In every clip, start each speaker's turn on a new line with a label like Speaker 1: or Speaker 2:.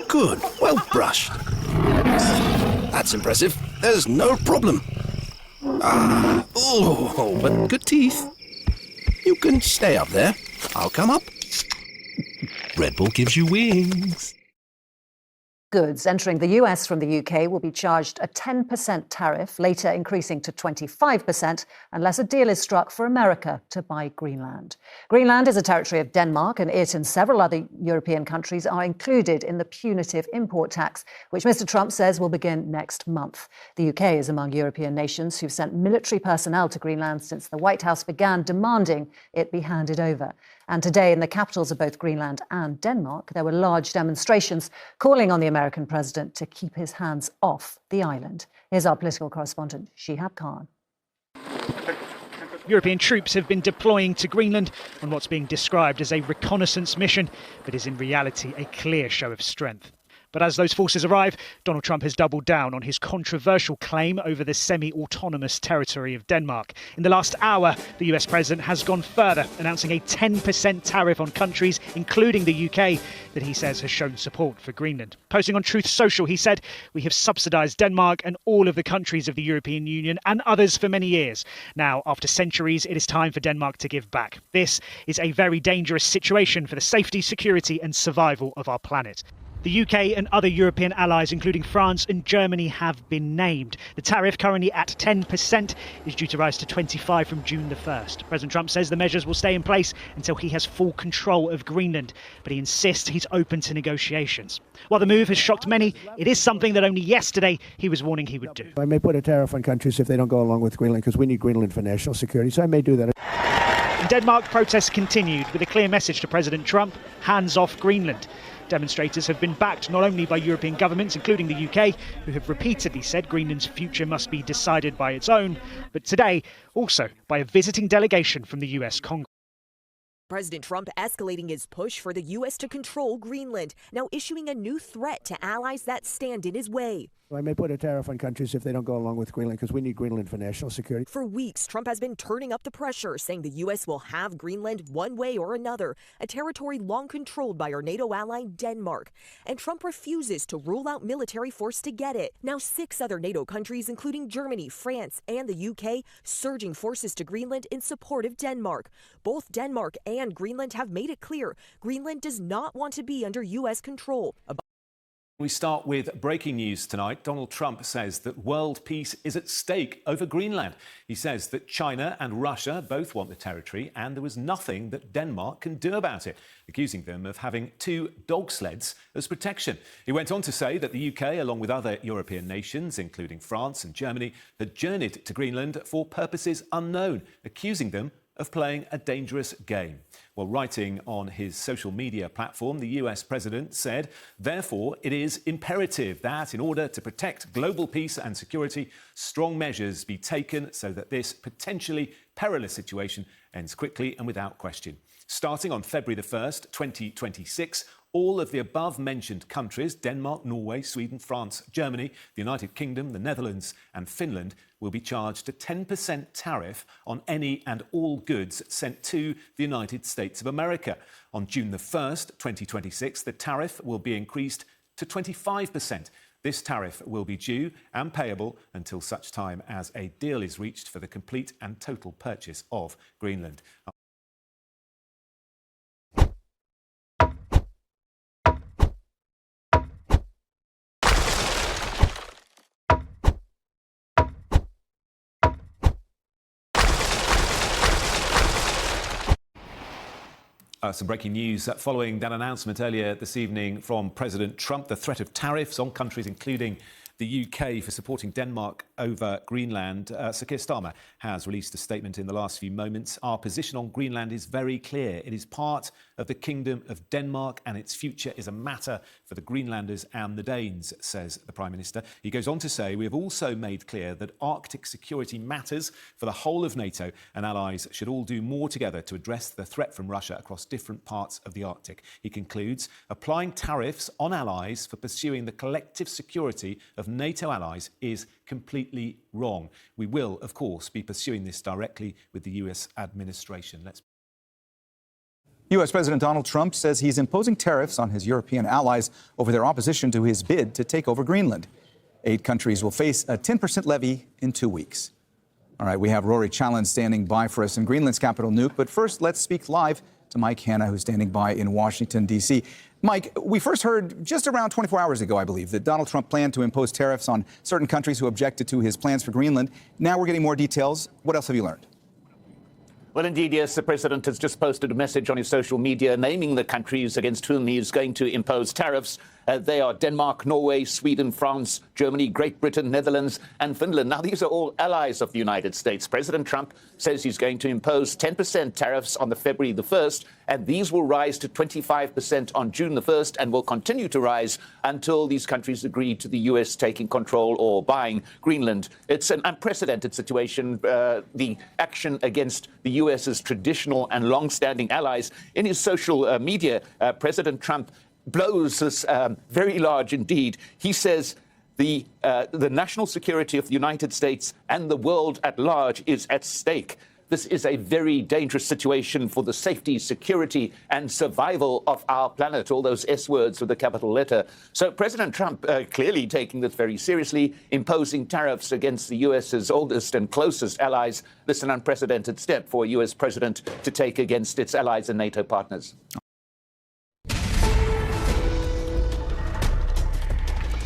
Speaker 1: Good. Well brushed. That's impressive. There's no problem. But good teeth. You can stay up there. I'll come up. Red Bull gives you wings.
Speaker 2: Goods entering the US from the UK will be charged a 10% tariff, later increasing to 25% unless a deal is struck for America to buy Greenland. Greenland is a territory of Denmark, and it and several other European countries are included in the punitive import tax, which Mr. Trump says will begin next month. The UK is among European nations who've sent military personnel to Greenland since the White House began demanding it be handed over. And today, in the capitals of both Greenland and Denmark, there were large demonstrations calling on the American president to keep his hands off the island. Here's our political correspondent, Shihab Khan.
Speaker 3: European troops have been deploying to Greenland on what's being described as a reconnaissance mission, but is in reality a clear show of strength. But as those forces arrive, Donald Trump has doubled down on his controversial claim over the semi-autonomous territory of Denmark. In the last hour, the US president has gone further, announcing a 10% tariff on countries, including the UK, that he says has shown support for Greenland. Posting on Truth Social, he said, "We have subsidised Denmark and all of the countries of the European Union and others for many years. Now, after centuries, it is time for Denmark to give back. This is a very dangerous situation for the safety, security and survival of our planet." The UK and other European allies, including France and Germany, have been named. The tariff, currently at 10%, is due to rise to 25% from June the 1st. President Trump says the measures will stay in place until he has full control of Greenland, but he insists he's open to negotiations. While the move has shocked many, it is something that only yesterday he was warning he would do.
Speaker 4: I may put a tariff on countries if they don't go along with Greenland, because we need Greenland for national security, so I may do that.
Speaker 3: In Denmark, protests continued with a clear message to President Trump: hands off Greenland. Demonstrators have been backed not only by European governments, including the UK, who have repeatedly said Greenland's future must be decided by its own, but today also by a visiting delegation from the US Congress.
Speaker 5: President Trump escalating his push for the U.S. to control Greenland, now issuing a new threat to allies that stand in his way.
Speaker 4: I may put a tariff on countries if they don't go along with Greenland, because we need Greenland for national security.
Speaker 5: For weeks, Trump has been turning up the pressure, saying the U.S. will have Greenland one way or another, a territory long controlled by our NATO ally Denmark. And Trump refuses to rule out military force to get it. Now 6 other NATO countries, including Germany, France, and the U.K., surging forces to Greenland in support of Denmark. Both Denmark and Greenland have made it clear Greenland does not want to be under U.S. control.
Speaker 6: We start with breaking news tonight. Donald Trump says that world peace is at stake over Greenland. He says that China and Russia both want the territory, and there was nothing that Denmark can do about it, accusing them of having 2 dog sleds as protection. He went on to say that the UK, along with other European nations, including France and Germany, had journeyed to Greenland for purposes unknown, accusing them of playing a dangerous game. Well, writing on his social media platform, the US president said, therefore, it is imperative that in order to protect global peace and security, strong measures be taken so that this potentially perilous situation ends quickly and without question. Starting on February the 1st, 2026, all of the above-mentioned countries, Denmark, Norway, Sweden, France, Germany, the United Kingdom, the Netherlands and Finland, will be charged a 10% tariff on any and all goods sent to the United States of America. On June the 1st, 2026, the tariff will be increased to 25%. This tariff will be due and payable until such time as a deal is reached for the complete and total purchase of Greenland. Some breaking news following that announcement earlier this evening from President Trump, the threat of tariffs on countries including the UK for supporting Denmark over Greenland. Sir Keir Starmer has released a statement in the last few moments. Our position on Greenland is very clear. It is part of the Kingdom of Denmark and its future is a matter for the Greenlanders and the Danes, says the Prime Minister. He goes on to say, we have also made clear that Arctic security matters for the whole of NATO and allies should all do more together to address the threat from Russia across different parts of the Arctic. He concludes, applying tariffs on allies for pursuing the collective security of NATO allies is completely wrong. We will, of course, be pursuing this directly with the US administration.
Speaker 7: U.S. President Donald Trump says he's imposing tariffs on his European allies over their opposition to his bid to take over Greenland. 8 countries will face a 10% levy in 2 weeks. All right, we have Rory Challen standing by for us in Greenland's capital, Nuuk. But first, let's speak live to Mike Hanna, who's standing by in Washington, D.C. Mike, we first heard just around 24 hours ago, I believe, that Donald Trump planned to impose tariffs on certain countries who objected to his plans for Greenland. Now we're getting more details. What else have you learned?
Speaker 8: Well, indeed, yes, the president has just posted a message on his social media naming the countries against whom he is going to impose tariffs. They are Denmark, Norway, Sweden, France, Germany, Great Britain, Netherlands, and Finland. Now, these are all allies of the United States. President Trump says he's going to impose 10% tariffs on the February the 1st, and these will rise to 25% on June the 1st and will continue to rise until these countries agree to the U.S. taking control or buying Greenland. It's an unprecedented situation, the action against the U.S.'s traditional and long-standing allies. In his social media, President Trump blows this very large indeed. He says the national security of the United States and the world at large is at stake. This is a very dangerous situation for the safety, security, and survival of our planet, all those S words with a capital letter. So President Trump clearly taking this very seriously, imposing tariffs against the U.S.'s oldest and closest allies. This is an unprecedented step for a U.S. president to take against its allies and NATO partners.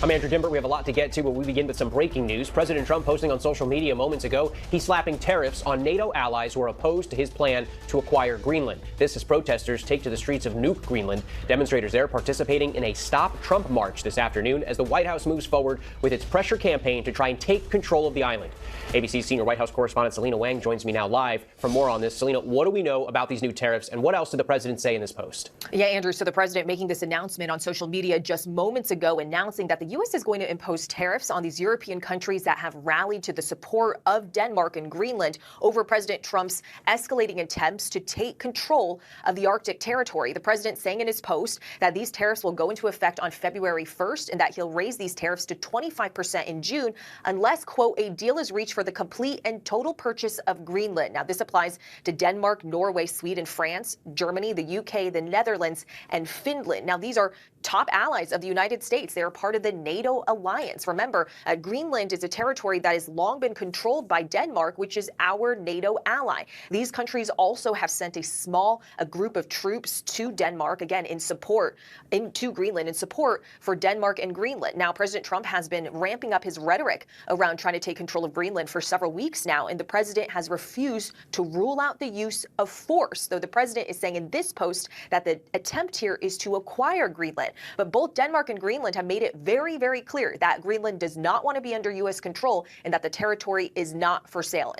Speaker 9: I'm Andrew Dimber. We have a lot to get to, but we begin with some breaking news. President Trump posting on social media moments ago, he's slapping tariffs on NATO allies who are opposed to his plan to acquire Greenland. This as protesters take to the streets of Nuuk, Greenland. Demonstrators there participating in a Stop Trump march this afternoon as the White House moves forward with its pressure campaign to try and take control of the island. ABC's senior White House correspondent Selena Wang joins me now live for more on this. Selena, what do we know about these new tariffs, and what else did the president say in this post?
Speaker 5: Yeah, Andrew, so the president making this announcement on social media just moments ago, announcing that the U.S. is going to impose tariffs on these European countries that have rallied to the support of Denmark and Greenland over President Trump's escalating attempts to take control of the Arctic territory. The president saying in his post that these tariffs will go into effect on February 1st and that he'll raise these tariffs to 25% in June unless, quote, a deal is reached for the complete and total purchase of Greenland. Now, this applies to Denmark, Norway, Sweden, France, Germany, the UK, the Netherlands, and Finland. Now, these are top allies of the United States. They are part of the NATO alliance. Remember, Greenland is a territory that has long been controlled by Denmark, which is our NATO ally. These countries also have sent a group of troops to Denmark, again, to Greenland in support for Denmark and Greenland. Now, President Trump has been ramping up his rhetoric around trying to take control of Greenland for several weeks now, and the president has refused to rule out the use of force, though the president is saying in this post that the attempt here is to acquire Greenland. But both Denmark and Greenland have made it very, very clear that Greenland does not want to be under U.S. control and that the territory is not for sale.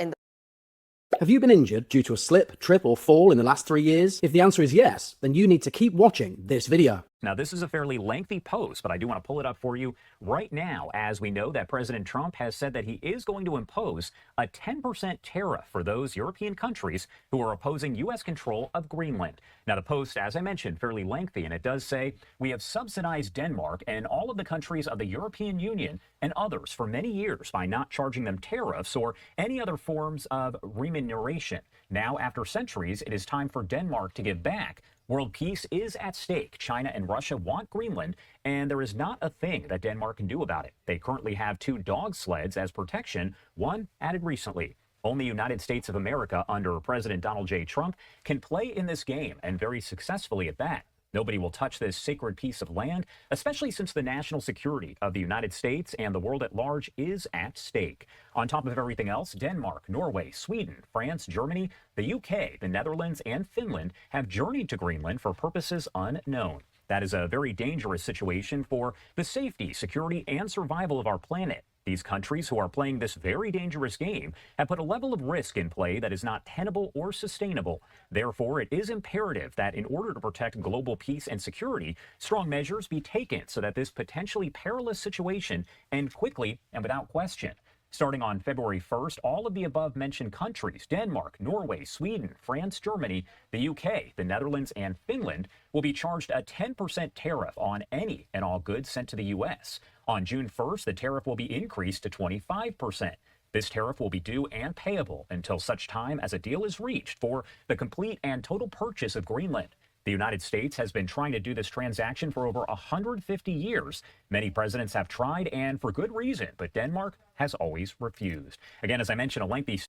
Speaker 10: Have you been injured due to a slip, trip, or fall in the last 3 years? If the answer is yes, then you need to keep watching this video.
Speaker 11: Now, this is a fairly lengthy post, but I do want to pull it up for you right now, as we know that President Trump has said that he is going to impose a 10% tariff for those European countries who are opposing U.S. control of Greenland. Now, the post, as I mentioned, fairly lengthy, and it does say, we have subsidized Denmark and all of the countries of the European Union and others for many years by not charging them tariffs or any other forms of remuneration. Now, after centuries, it is time for Denmark to give back. World peace is at stake. China and Russia want Greenland, and there is not a thing that Denmark can do about it. They currently have 2 dog sleds as protection, one added recently. Only United States of America under President Donald J. Trump can play in this game, and very successfully at that. Nobody will touch this sacred piece of land, especially since the national security of the United States and the world at large is at stake. On top of everything else, Denmark, Norway, Sweden, France, Germany, the UK, the Netherlands, and Finland have journeyed to Greenland for purposes unknown. That is a very dangerous situation for the safety, security, and survival of our planet. These countries who are playing this very dangerous game have put a level of risk in play that is not tenable or sustainable. Therefore, it is imperative that in order to protect global peace and security, strong measures be taken so that this potentially perilous situation end quickly and without question. Starting on February 1st, all of the above-mentioned countries, Denmark, Norway, Sweden, France, Germany, the UK, the Netherlands, and Finland, will be charged a 10% tariff on any and all goods sent to the U.S. On June 1st, the tariff will be increased to 25%. This tariff will be due and payable until such time as a deal is reached for the complete and total purchase of Greenland. The United States has been trying to do this transaction for over 150 years. Many presidents have tried, and for good reason, but Denmark has always refused. Again, as I mentioned, a lengthy